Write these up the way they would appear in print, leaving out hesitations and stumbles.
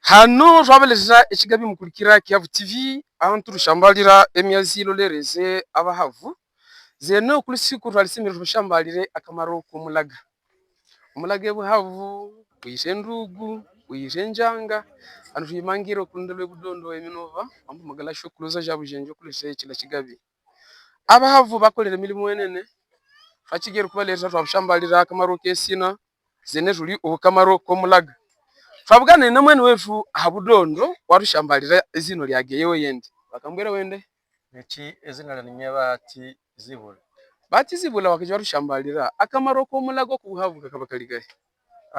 Hano twabeleza ekigabi mukurikira Kihavu TV aho turushambalira emyazi lolereze abahavu zeno kuli siku twalisimira tushambalire akamaro kumulaga umulaga buhavu kuyise ndugu kuyise njanga anu tuyimangiro kundele budondo eminova ambu magala shokuluza jabujenje kulise kila kigabi abahavu bakolera milimo enene fakigero kubaleza twabushambalira akamaro kesina zene tuli okamaro kumulaga twabugane na mwene wefu habudondo warushambalira izino lyageyewe yende bakambwera wende neki ezina lya bati zibula bati zibula wakije warushambalira akamaro ko mulago ku buhavu kakabakaligaye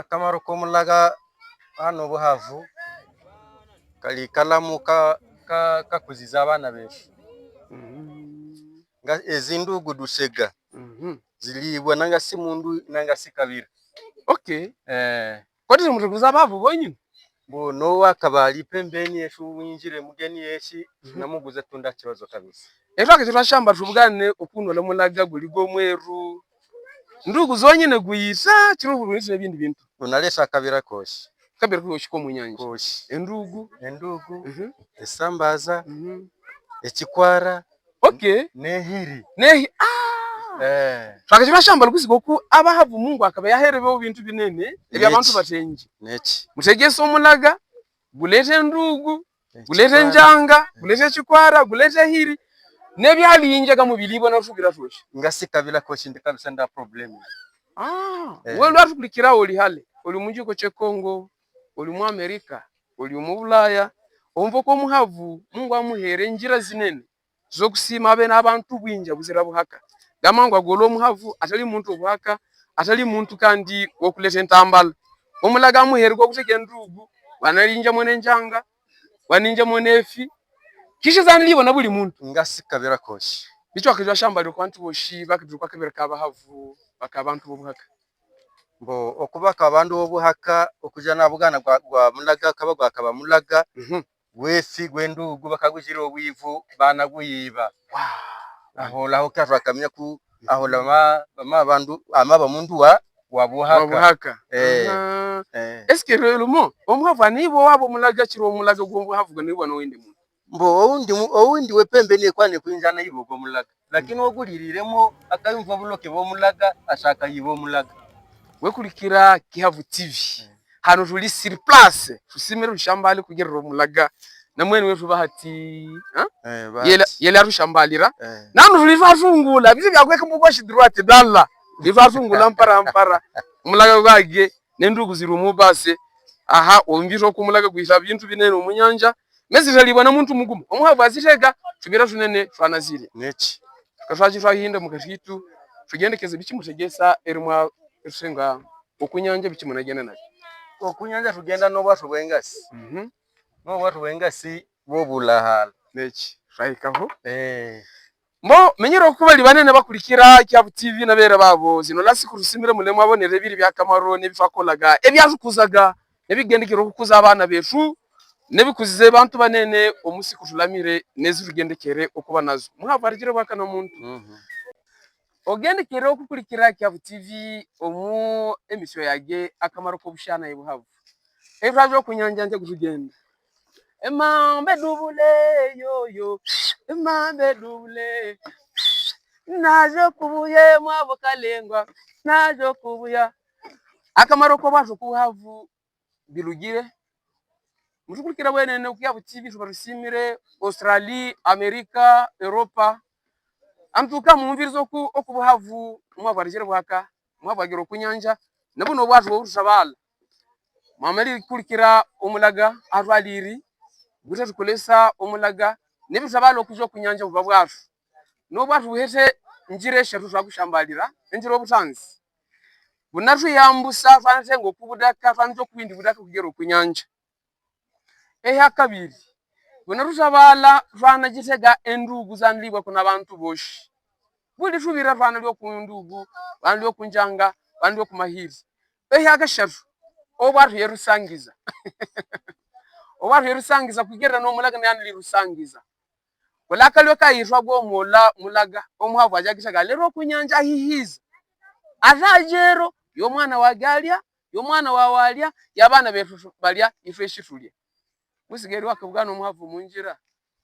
akamaro ko mulaga hano buhavu kali kalamu kakuziza abana befu nga ezindugu dusega zilibwa nanga si mundu nanga si kabira. Okay kwati mutakuza abavu bonyine bono wakabali pembeni eshu winjire mugeni yeshi namuguza tunda kibazo kabisa etwake turashamba tubugane okunola mulaga guligo mweru ndugu zonyine guyisa kirubulise ebindi bintu unalesha kabira koshi kabira koshi ko munyanja koshi endugu esambaza ekikwara okay nehi twake turashamba lukusigo ku abahavu Mungu akaba yaherebe bintu binene ebya abantu batenji neki mutegese omulaga gulete ndugu gulete njanga gulete chikwara gulete hiri nebyalinjaga mu bilibo na tubira twoshe ngasi kabila koshi ndikabisa nda problem wewe atukulikira oli hale oli munjiko che Kongo oli mu Amerika oli mu Bulaya omvo ko muhavu Mungu amuhere njira zinene zo kusima abe nabantu bwinja buzira buhaka gamangwa golo muhavu atali muntu buhaka atali muntu kandi wokuleta entambala omulaga amuhere ko kuteke ndugu banalinja mwene njanga baninja mwenefi kisha zanlibo na buli muntu ngasi kabira koshi bicho akijwa shamba lyo kwantu boshi bakidruka kabira kabahavu bakabantu bobuhaka mbo okubaka abandu bobuhaka okujana bugana gwa mulaga kabagwa kaba mulaga wefi gwendugu bakagujira obwivu bana guyiba aho laho katwa kamya ku aho lama abandu amaba mundu wa buhaka eske relumo omuhavu anibo wabo mulaga kiro mulaga gwobuhavu nibo no windi muntu mbo oundi wepembeni kwane kwinjana ibo go mulaga lakini oguliriremo akayumva buloke bo mulaga ashaka yibo mulaga wekurikira Kihavu TV hano tuli sur place tusimira ushambali kugerero mulaga na mwene wetu bahati yela rushambalira nanu tulifasungula bizi byakweka mugo shidruate dalla bifasungula mpara mulaga gwage nendugu zirumu base aha ombiro ku mulaga gwisa bintu binene umunyanja mezi talibona muntu mugumu omuhavu azitega tubira tunene twanazire neki kafaji twahinda mukashitu tugendekeze bichi mutegesa erimwa esenga okunyanja bichi munagenda nayo okunyanja tugenda no bwatu bwengasi no bwatu bwengasi bobulahala neki raikaho mbo menyero kubali banene bakurikira Kihavu TV nabera babo zino lasi kurusimira mulemo abonere biri byakamaro nebifakolaga ebyasukuzaga nebigendekero kukuza abana befu nebikuzize bantu banene omusi kutulamire nezirugendekere okuba nazo muhavu arigire bakana muntu ogendekere okukurikira Kihavu TV omu emisyo yage akamaro ko bushana ibuhavu ebravyo kunyanja nje kutugenda emambe dubule yoyo emambe dubule nazo kubuye mwabo kalengwa nazo kubuya akamaro ko bazo kuhavu bilugire mutukurikira bwenene Kihavu TV tubarusimire Australia Amerika Europa antuka mumvirizo ku okubuhavu mwavu arigire bwaka mwavu agiro kunyanja nabuno bwazo burushabala mamali kurikira omulaga arwaliri gute tukolesa omulaga nebishabalo kujo kunyanja buba bwafu no bwafu buhete njire eshatu twakushambalira enjiro obutanzi bunatu yambusa fanate ngo kubudaka fanate kubindi budaka kugero kunyanja kabiri bunatu shabala fana gitega endugu zanlibwa kuna abantu boshi buli tubira fana lyo kundugu banlyo kunjanga banlyo kumahiri gashatu obwatu yerusangiza obwatu yerusangiza kugera no mulaga nani rusangiza kolaka lyo kayitwa gwo mulaga omuhavu ajagishaga lero kunyanja hihiza azajero yo mwana wa galya yo mwana wa walya yabana befu balya ifeshi tulye gusigeri wakabwana umuhavu munjira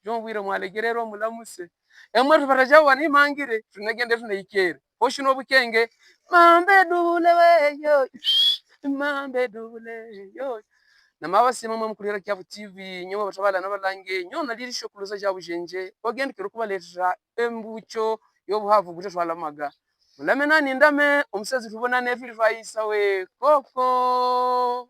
jomwire mwalegerero mulamuse emwe tufaraja wani mangire tunagende tunaikere hoshi no bukenge mambe dule weyo mambe dule yo namabasima mwe mukulira Kyavu TV nyoba batabala nabalange nyona lirisho kuluza cya bujenje bagende kiro kubaletera embucho yobuhavu bute twalamaga mulame nani ndame umusazi tubona nefili fayisa we koko